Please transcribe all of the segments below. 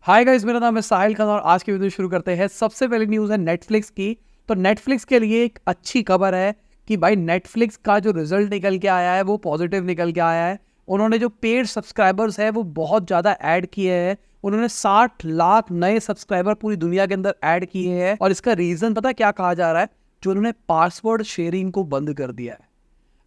Hi guys, मेरा नाम है साहिल खान और आज की वीडियो शुरू करते हैं। सबसे पहली न्यूज़ है नेटफ्लिक्स की। तो नेटफ्लिक्स के लिए एक अच्छी खबर है कि भाई नेटफ्लिक्स का जो रिजल्ट निकल के आया है वो पॉजिटिव निकल के आया है। उन्होंने जो पेड सब्सक्राइबर्स है वो बहुत ज़्यादा ऐड किए हैं। उन्होंने 60 लाख नए सब्सक्राइबर पूरी दुनिया के अंदर ऐड किए हैं और इसका रीज़न पता है क्या कहा जा रहा है? जो उन्होंने पासवर्ड शेयरिंग को बंद कर दिया है।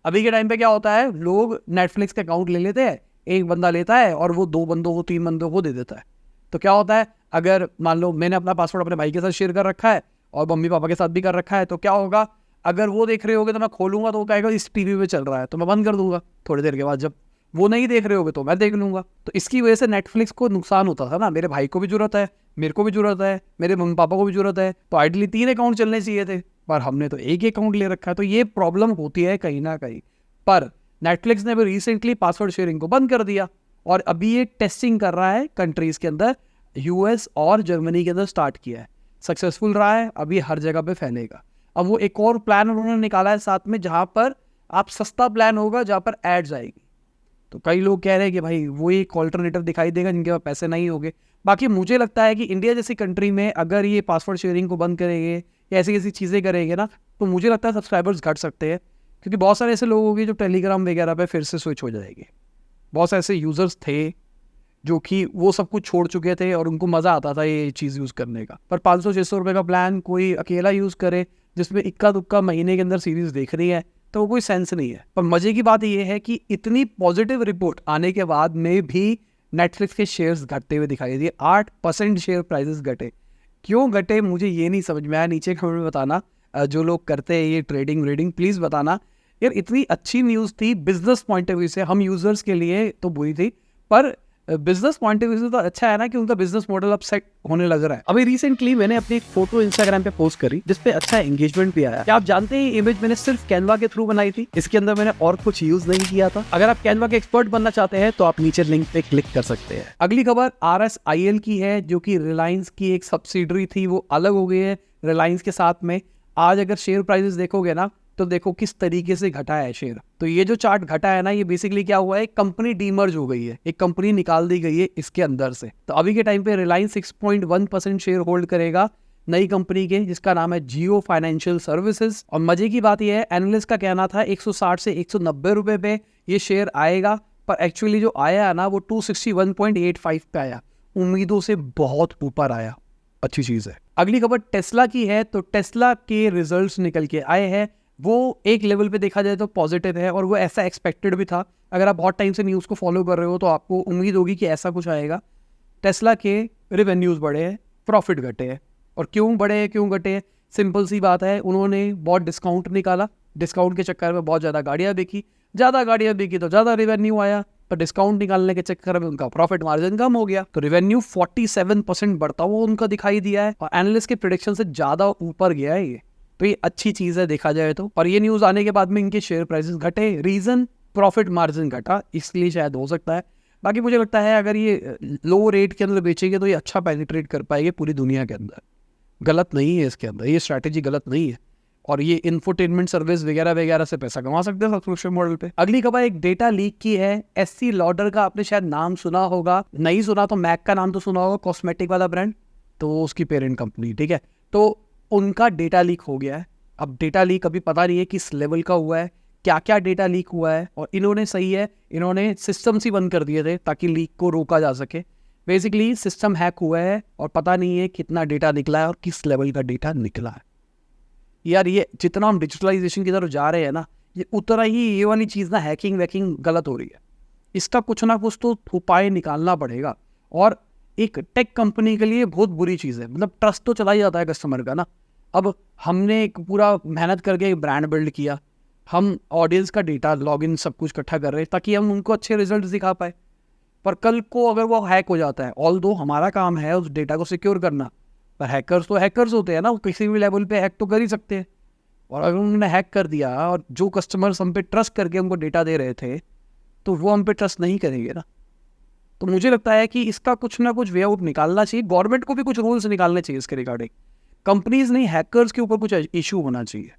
अभी के टाइम पे क्या होता है, लोग नेटफ्लिक्स का अकाउंट ले लेते हैं, एक बंदा लेता है और वो 2 बंदों को 3 बंदों को दे देता है। तो क्या होता है, अगर मान लो मैंने अपना पासवर्ड अपने भाई के साथ शेयर कर रखा है और मम्मी पापा के साथ भी कर रखा है, तो क्या होगा, अगर वो देख रहे होगे तो मैं खोलूंगा तो वो कहेगा इस टीवी पे चल रहा है, तो मैं बंद कर दूंगा। थोड़ी देर के बाद जब वो नहीं देख रहे होगे तो मैं देख लूंगा। तो इसकी वजह से नेटफ्लिक्स को नुकसान होता था ना। मेरे भाई को भी जरूरत है, मेरे को भी जरूरत है, मेरे मम्मी पापा को भी जरूरत है, तो आइडियली 3 अकाउंट चलने चाहिए थे, पर हमने तो एक ही अकाउंट ले रखा है। तो ये प्रॉब्लम होती है कहीं ना कहीं। पर नेटफ्लिक्स ने भी रिसेंटली पासवर्ड शेयरिंग को बंद कर दिया और अभी ये टेस्टिंग कर रहा है कंट्रीज के अंदर। यूएस और जर्मनी के अंदर स्टार्ट किया है, सक्सेसफुल रहा है, अभी हर जगह पे फैलेगा। अब वो एक और प्लान उन्होंने निकाला है साथ में, जहां पर आप सस्ता प्लान होगा, जहां पर एड्स आएगी। तो कई लोग कह रहे हैं कि भाई वो एक ऑल्टरनेटिव दिखाई देगा जिनके पास पैसे नहीं होंगे। बाकी मुझे लगता है कि इंडिया जैसी कंट्री में अगर ये पासवर्ड शेयरिंग को बंद करेंगे या ऐसी ऐसी चीज़ें करेंगे ना, तो मुझे लगता है सब्सक्राइबर्स घट सकते हैं। क्योंकि बहुत सारे ऐसे लोग होंगे जो टेलीग्राम वगैरह पे फिर से स्विच हो जाएंगे। बहुत सारे ऐसे यूजर्स थे जो कि वो सब कुछ छोड़ चुके थे और उनको मज़ा आता था ये चीज़ यूज़ करने का। पर 500-600 रुपये का प्लान कोई अकेला यूज़ करे जिसमें इक्का दुक्का महीने के अंदर सीरीज़ देख रही है, तो वो कोई सेंस नहीं है। पर मज़े की बात ये है कि इतनी पॉजिटिव रिपोर्ट आने के बाद में भी नेटफ्लिक्स के शेयर्स घटते हुए दिखाई दिए। 8% शेयर प्राइसेस घटे। क्यों घटे मुझे ये नहीं समझ में आया, नीचे कमेंट में बताना। जो लोग करते हैं ये ट्रेडिंग व्रेडिंग, प्लीज़ बताना। यार इतनी अच्छी न्यूज़ थी, बिजनेस पॉइंट ऑफ व्यू से हम यूज़र्स के लिए तो बुरी थी, पर बिजनेस पॉइंट ऑफ व्यू से तो अच्छा है ना कि उनका बिजनेस मॉडल अब सेट होने लग रहा है। अभी रिसेंटली मैंने अपनी एक फोटो इंस्टाग्राम पे पोस्ट करी जिसपे अच्छा एंगेजमेंट भी आया। क्या आप जानते हैं ये इमेज मैंने सिर्फ कैनवा के थ्रू बनाई थी, इसके अंदर मैंने और कुछ यूज नहीं किया था। अगर आप कैनवा के एक्सपर्ट बनना चाहते हैं तो आप नीचे लिंक पे क्लिक कर सकते हैं। अगली खबर RSIL की है, जो कि रिलायंस की एक सब्सिडरी थी, वो अलग हो गई है रिलायंस के साथ में। आज अगर शेयर प्राइसेस देखोगे ना, तो देखो किस तरीके से घटा है शेयर। तो ये जो चार्ट घटा है ना, ये बेसिकली क्या हुआ है, कंपनी डीमर्ज हो गई है, एक कंपनी निकाल दी गई है इसके अंदर से। तो अभी के टाइम पे रिलायंस 6.1% शेयर होल्ड करेगा नई कंपनी के, जिसका नाम है जियो फाइनेंशियल सर्विसेज। और मजे की बात यह है, एनालिस्ट का कहना था 160 से 190 रुपए पे ये शेयर आएगा, पर एक्चुअली जो आया है ना वो 261.85 पे आया, उम्मीदों से बहुत ऊपर आया। अच्छी चीज है। अगली खबर टेस्ला की है। तो टेस्ला के रिजल्ट्स निकल के आए हैं, वो एक लेवल पे देखा जाए तो पॉजिटिव है और वो ऐसा एक्सपेक्टेड भी था। अगर आप बहुत टाइम से न्यूज़ को फॉलो कर रहे हो तो आपको उम्मीद होगी कि ऐसा कुछ आएगा। टेस्ला के रेवेन्यूज़ बढ़े हैं, प्रॉफिट घटे हैं। और क्यों बढ़े हैं, क्यों घटे हैं? सिंपल सी बात है, उन्होंने बहुत डिस्काउंट निकाला, डिस्काउंट के चक्कर में बहुत ज़्यादा गाड़ियाँ बिकी, तो ज़्यादा रेवेन्यू आया, पर डिस्काउंट निकालने के चक्कर में उनका प्रॉफिट मार्जिन कम हो गया, तो रेवेन्यू 47% बढ़ता हुआ उनका दिखाई दिया है और एनालिस्ट के प्रेडिक्शन से ज़्यादा ऊपर गया है ये। तो ये अच्छी चीज़ है देखा जाए तो। और ये न्यूज़ आने के बाद में इनके शेयर प्राइसेस घटे, रीज़न प्रॉफिट मार्जिन घटा, इसलिए शायद हो सकता है। बाकी मुझे लगता है अगर ये लो रेट के अंदर बेचेंगे तो ये अच्छा पेनिट्रेट कर पाएंगे पूरी दुनिया के अंदर। गलत नहीं है इसके अंदर, ये स्ट्रैटेजी गलत नहीं है। और ये इंफोटेनमेंट सर्विस वगैरह वगैरह से पैसा कमा सकते हैं सब्सक्रिप्शन मॉडल पे। अगली खबर एक डेटा लीक की है। एस्टी लॉडर का आपने शायद नाम सुना होगा, नहीं सुना तो मैक का नाम तो सुना होगा, कॉस्मेटिक वाला ब्रांड, तो उसकी पेरेंट कंपनी, ठीक है। तो उनका डेटा लीक हो गया है। अब डेटा लीक अभी पता नहीं है किस लेवल का हुआ है, क्या क्या डेटा लीक हुआ है, और इन्होंने सही है, इन्होंने सिस्टम्स ही बंद कर दिए थे ताकि लीक को रोका जा सके। बेसिकली सिस्टम हैक हुआ है और पता नहीं है कितना डेटा निकला है और किस लेवल का डेटा निकला है। यार ये जितना हम डिजिटलाइजेशन की तरफ जा रहे हैं ना, ये उतना ही ये वाली चीज़ ना, हैकिंग वैकिंग गलत हो रही है। इसका कुछ ना कुछ तो उपाय निकालना पड़ेगा। और एक टेक कंपनी के लिए बहुत बुरी चीज़ है, मतलब ट्रस्ट तो चला ही जाता है कस्टमर का ना। अब हमने एक पूरा मेहनत करके एक ब्रांड बिल्ड किया, हम ऑडियंस का डेटा लॉगिन सब कुछ इकट्ठा कर रहे हैं ताकि हम उनको अच्छे रिजल्ट दिखा पाए। पर कल को अगर वो हैक हो जाता है, ऑल दो हमारा काम है उस डेटा को सिक्योर करना, पर हैकर्स तो हैकर्स होते हैं ना, वो किसी भी लेवल पे हैक तो कर ही सकते हैं। और अगर उन्होंने हैक कर दिया और जो कस्टमर्स हम पे ट्रस्ट करके हमको डेटा दे रहे थे, तो वो हम पे ट्रस्ट नहीं करेंगे ना। तो मुझे लगता है कि इसका कुछ ना कुछ वे आउट निकालना चाहिए, गवर्नमेंट को भी कुछ रूल्स निकालने चाहिए इसके रिगार्डिंग। कंपनीज नहीं, हैकर्स के ऊपर कुछ इशू होना चाहिए,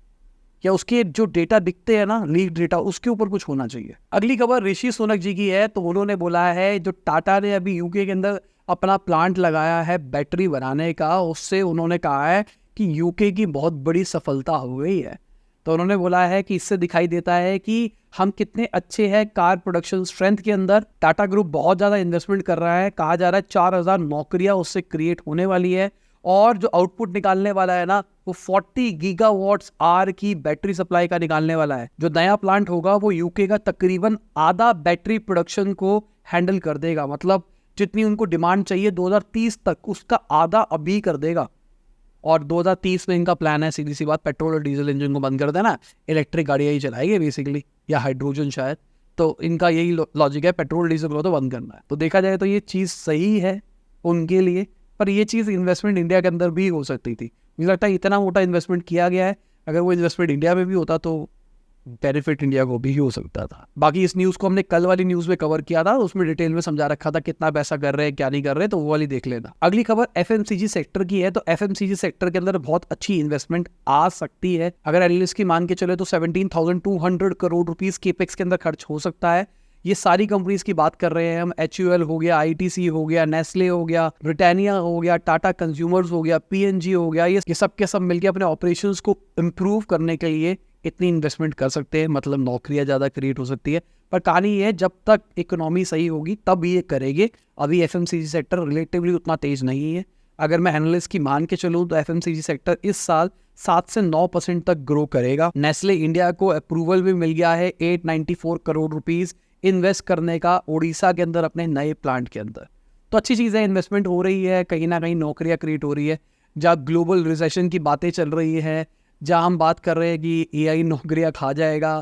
या उसके जो डेटा दिखते हैं ना लीक डेटा, उसके ऊपर कुछ होना चाहिए। अगली खबर ऋषि सुनक जी की है। तो उन्होंने बोला है, जो टाटा ने अभी यूके के अंदर अपना प्लांट लगाया है बैटरी बनाने का, उससे उन्होंने कहा है कि यूके की बहुत बड़ी सफलता हो गई है। तो उन्होंने बोला है कि इससे दिखाई देता है कि हम कितने अच्छे हैं कार प्रोडक्शन स्ट्रेंथ के अंदर। टाटा ग्रुप बहुत ज़्यादा इन्वेस्टमेंट कर रहा है, कहा जा रहा है 4000 नौकरियां उससे क्रिएट होने वाली है, और जो आउटपुट निकालने वाला है ना वो 40 गीगावाट्स आर की बैटरी सप्लाई का निकालने वाला है। जो नया प्लांट होगा वो यूके का तकरीबन आधा बैटरी प्रोडक्शन को हैंडल कर देगा, मतलब जितनी उनको डिमांड चाहिए 2030 तक उसका आधा अभी कर देगा। और 2030 में इनका प्लान है, सीधी सी बात, पेट्रोल और डीजल इंजन को बंद कर देना, इलेक्ट्रिक गाड़ियाँ ही चलाएंगे बेसिकली, या हाइड्रोजन शायद। तो इनका यही लॉजिक है, पेट्रोल डीजल को तो बंद करना है। तो देखा जाए तो ये चीज़ सही है उनके लिए, पर ये चीज़ इन्वेस्टमेंट इंडिया के अंदर भी हो सकती थी। मुझे लगता है इतना मोटा इन्वेस्टमेंट किया गया है, अगर वो इन्वेस्टमेंट इंडिया में भी होता तो बेनिफिट इंडिया को भी हो सकता था। बाकी इस न्यूज़ को हमने कल वाली न्यूज़ में कवर किया था, उसमें डिटेल में समझा रखा था कितना पैसा कर रहे हैं क्या नहीं कर रहे, तो वो वाली देख लेना। अगली खबर एफएमसीजी सेक्टर की है। तो एफएमसीजी सेक्टर के अंदर बहुत अच्छी इन्वेस्टमेंट आ सकती है। अगर एनालिस्ट की मान के चले तो 17,200 करोड़ रुपीस केपेक्स के अंदर खर्च हो सकता है। ये सारी कंपनीज की बात कर रहे हैं हम, HUL हो गया, ITC हो गया, नेस्ले हो गया, ब्रिटानिया हो गया, टाटा कंज्यूमर्स हो गया, PNG हो गया, ये सब के सब मिलकर अपने ऑपरेशंस को इम्प्रूव करने के लिए इतनी इन्वेस्टमेंट कर सकते हैं, मतलब नौकरियां ज़्यादा क्रिएट हो सकती है। पर कहानी ये है, जब तक इकोनॉमी सही होगी तब ये करेंगे। अभी एफएमसीजी सेक्टर रिलेटिवली उतना तेज नहीं है। अगर मैं एनालिस्ट की मान के चलूँ तो एफएमसीजी सेक्टर इस साल 7 से 9% तक ग्रो करेगा। नेस्ले इंडिया को अप्रूवल भी मिल गया है 894 करोड़ रुपीस इन्वेस्ट करने का उड़ीसा के अंदर अपने नए प्लांट के अंदर। तो अच्छी चीज़ है, इन्वेस्टमेंट हो रही है, कहीं ना कहीं नौकरियां क्रिएट हो रही है। जहाँ ग्लोबल रिसेशन की बातें चल रही है, जहाँ हम बात कर रहे हैं कि AI नौकरियां खा जाएगा,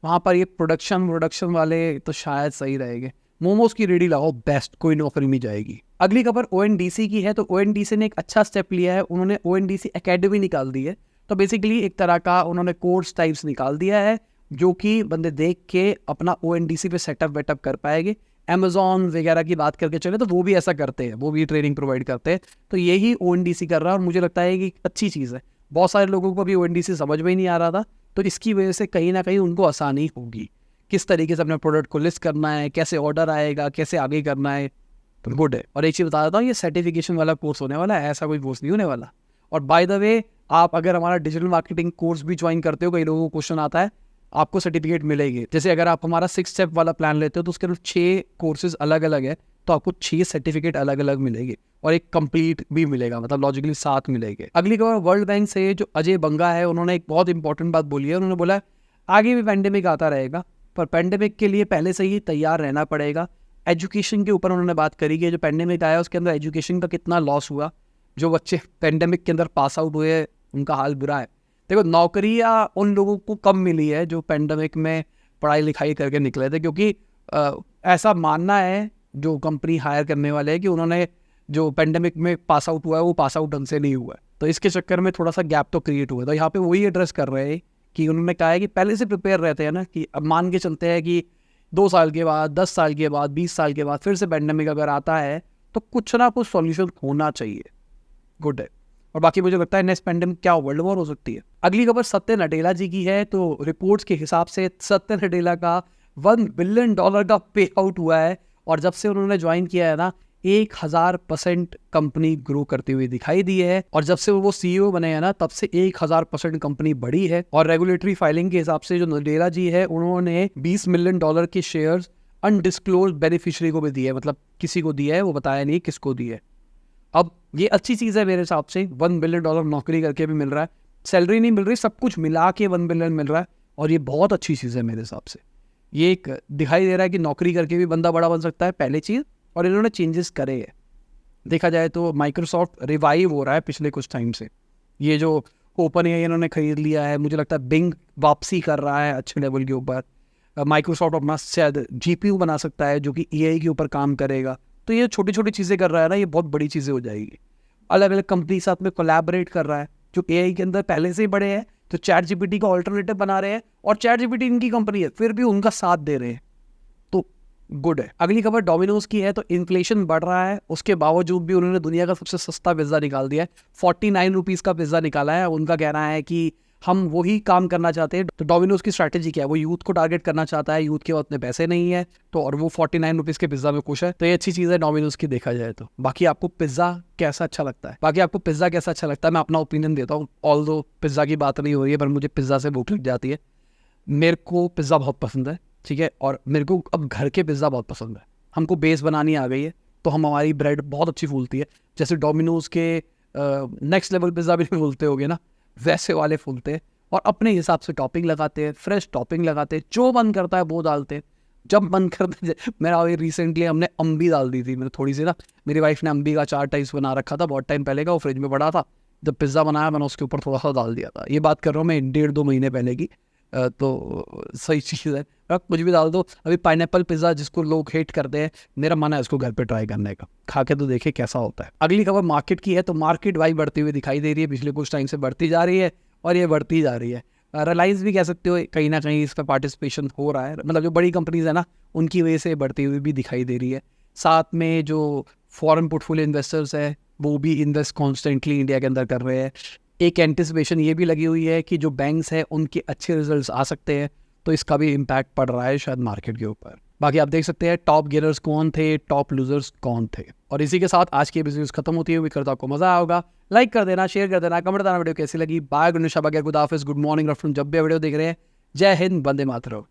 वहाँ पर ये प्रोडक्शन वाले तो शायद सही रहेंगे। मोमोज की रेडी लगाओ, बेस्ट, कोई नौकरी नहीं जाएगी। अगली खबर ONDC की है। तो ONDC ने एक अच्छा स्टेप लिया है, उन्होंने ONDC एकेडमी निकाल दी है। तो बेसिकली एक तरह का उन्होंने कोर्स टाइप्स निकाल दिया है, जो कि बंदे देख के अपना ONDC पे सेटअप वेटअप कर पाएंगे। Amazon वगैरह की बात करके चले तो वो भी ऐसा करते हैं, वो भी ट्रेनिंग प्रोवाइड करते हैं। तो यही ONDC कर रहा है और मुझे लगता है कि अच्छी चीज़ है। बहुत सारे लोगों को भी ONDC समझ में ही नहीं आ रहा था, तो इसकी वजह से कहीं ना कहीं उनको आसानी होगी किस तरीके से अपने प्रोडक्ट को लिस्ट करना है, कैसे ऑर्डर आएगा, कैसे आगे करना है। तो गुड है। और एक चीज़ बता देता हूँ, ये सर्टिफिकेशन वाला कोर्स होने वाला है, ऐसा कोई कोर्स नहीं होने वाला। और बाय द वे, आप अगर हमारा डिजिटल मार्केटिंग कोर्स भी ज्वाइन करते हो, कई लोगों को क्वेश्चन आता है, आपको सर्टिफिकेट मिलेगी। जैसे अगर आप हमारा 6 स्टेप वाला प्लान लेते हो तो उसके अंदर 6 कोर्सेज अलग अलग है, तो आपको 6 सर्टिफिकेट अलग अलग मिलेंगे और एक कंप्लीट भी मिलेगा, मतलब लॉजिकली 7 मिलेंगे। अगली खबर वर्ल्ड बैंक से, जो अजय बंगा है, उन्होंने एक बहुत इंपॉर्टेंट बात बोली है। उन्होंने बोला आगे भी पेंडेमिक आता रहेगा, पर पेंडेमिक के लिए पहले से ही तैयार रहना पड़ेगा। एजुकेशन के ऊपर उन्होंने बात करी कि जो पेंडेमिक आया उसके अंदर एजुकेशन का कितना लॉस हुआ। जो बच्चे पेंडेमिक के अंदर पास आउट हुए उनका हाल बुरा है। देखो, नौकरियां उन लोगों को कम मिली है जो पेंडेमिक में पढ़ाई लिखाई करके निकले थे, क्योंकि ऐसा मानना है जो कंपनी हायर करने वाले हैं कि उन्होंने जो पेंडेमिक में पास आउट हुआ है वो पास आउट ढंग से नहीं हुआ है, तो इसके चक्कर में थोड़ा सा गैप तो क्रिएट हुआ। तो यहाँ पे वही एड्रेस कर रहे हैं कि उन्होंने कहा है कि पहले से प्रिपेयर रहते हैं ना, कि अब मान के चलते हैं कि 2 साल के बाद, 10 साल के बाद, 20 साल के बाद फिर से पेंडेमिक अगर आता है तो कुछ ना कुछ सॉल्यूशन होना चाहिए। गुड है। और बाकी मुझे लगता है नेक्स्ट पेंडेमिक क्या वर्ल्ड वॉर हो सकती है। अगली खबर सत्य नडेला जी की है। तो रिपोर्ट्स के हिसाब से सत्य नडेला का $1 बिलियन का पे आउट हुआ है, और जब से उन्होंने ज्वाइन किया है ना 1000% कंपनी ग्रो करती हुई दिखाई दी है। और जब से वो CEO बने हैं ना तब से 1000% कंपनी बढ़ी है। और रेगुलेटरी फाइलिंग के हिसाब से जो नडेला जी है उन्होंने $20 मिलियन के शेयर्स अनडिस्क्लोज बेनिफिशियरी को भी दिए है, मतलब किसी को दिया है, वो बताया नहीं किसको दिया है। अब ये अच्छी चीज़ है मेरे हिसाब से, $1 बिलियन नौकरी करके भी मिल रहा है, सैलरी नहीं मिल रही, सब कुछ मिला के 1 बिलियन मिल रहा है, और ये बहुत अच्छी चीज़ है मेरे हिसाब से। ये एक दिखाई दे रहा है कि नौकरी करके भी बंदा बड़ा बन सकता है, पहली चीज़। और इन्होंने चेंजेस करे हैं, देखा जाए तो माइक्रोसॉफ्ट रिवाइव हो रहा है पिछले कुछ टाइम से। ये जो OpenAI इन्होंने खरीद लिया है, मुझे लगता है बिंग वापसी कर रहा है अच्छे लेवल के ऊपर। माइक्रोसॉफ्ट अपना शायद GPU बना सकता है जो कि AI के ऊपर काम करेगा। तो ये छोटी छोटी चीज़ें कर रहा है ना, ये बहुत बड़ी चीज़ें हो जाएगी। अलग अलग कंपनी साथ में कोलैबोरेट कर रहा है, जो AI के अंदर पहले से ही बड़े हैं, तो ChatGPT का ऑल्टरनेटिव बना रहे हैं, और ChatGPT इनकी कंपनी है फिर भी उनका साथ दे रहे हैं, तो गुड है। अगली खबर डोमिनोज की है। तो इन्फ्लेशन बढ़ रहा है, उसके बावजूद भी उन्होंने दुनिया का सबसे सस्ता पिज़्ज़ा निकाल दिया है। 49 रुपीज़ का पिज़्ज़ा निकाला है। उनका कहना है कि हम वही काम करना चाहते हैं। तो डोमिनोज की स्ट्रैटेजी क्या है, वो यूथ को टारगेट करना चाहता है, यूथ के उतने पैसे नहीं है तो, और वो 49 रुपीज़ के पिज्ज़ा में खुश है, तो ये अच्छी चीज़ है डोमिनोज की देखा जाए तो। बाकी आपको पिज्ज़ा कैसा अच्छा लगता है, मैं अपना ओपिनियन देता हूँ। ऑल्दो पिज्ज़ा की बात नहीं हो रही है, पर मुझे पिज्ज़ा से भूख लग जाती है। मेरे को पिज़्ज़ा बहुत पसंद है, ठीक है, और मेरे को अब घर के पिज़्ज़ा बहुत पसंद है। हमको बेस बनानी आ गई है तो हमारी ब्रेड बहुत अच्छी फूलती है, जैसे डोमिनोज के नेक्स्ट लेवल पिज़्ज़ा भी फूलते होगे ना, वैसे वाले फूलते हैं। और अपने हिसाब से टॉपिंग लगाते हैं, फ्रेश टॉपिंग लगाते हैं, जो मन करता है वो डालते हैं, जब मन करता है। मेरा अभी रिसेंटली हमने अम्बी डाल दी थी, मैंने थोड़ी सी ना, मेरी वाइफ ने अम्बी का 4 टाइप्स बना रखा था बहुत टाइम पहले का, वो फ्रिज में पड़ा था। जब पिज़्ज़ा बनाया मैंने उसके ऊपर थोड़ा सा डाल दिया था। ये बात कर रहा हूँ मैं 1.5-2 महीने पहले की। तो सही चीज़ है, आप कुछ भी डाल दो। अभी पाइनएप्पल पिज़्ज़ा जिसको लोग हेट करते हैं, मेरा मन है उसको घर पे ट्राई करने का, खा के तो देखे कैसा होता है। अगली खबर मार्केट की है, तो मार्केट भाई बढ़ती हुई दिखाई दे रही है, पिछले कुछ टाइम से बढ़ती जा रही है और ये बढ़ती जा रही है। रिलायंस भी कह सकते हो कहीं ना कहीं इसका पार्टिसिपेशन हो रहा है, मतलब जो बड़ी कंपनीज है ना उनकी वजह से बढ़ती हुई भी दिखाई दे रही है। साथ में जो फॉरेन पोर्टफोलियो इन्वेस्टर्स है वो भी इन्वेस्ट कॉन्स्टेंटली इंडिया के अंदर कर रहे हैं। एक एंटिसिपेशन ये भी लगी हुई है कि जो बैंक्स हैं उनके अच्छे रिजल्ट्स आ सकते हैं, तो इसका भी इम्पैक्ट पड़ रहा है शायद मार्केट के ऊपर। बाकी आप देख सकते हैं टॉप गेनर्स कौन थे, टॉप लूजर्स कौन थे। और इसी के साथ आज की बिजनेस खत्म होती है। उम्मीद करता हूं आपको मजा आया होगा। लाइक कर देना, शेयर कर देना, कमेंट देना वीडियो कैसी लगी। बाय गुड मॉर्निंग आफ्टरनून जब भी वीडियो देख रहे हैं। जय हिंद, वंदे मातरम।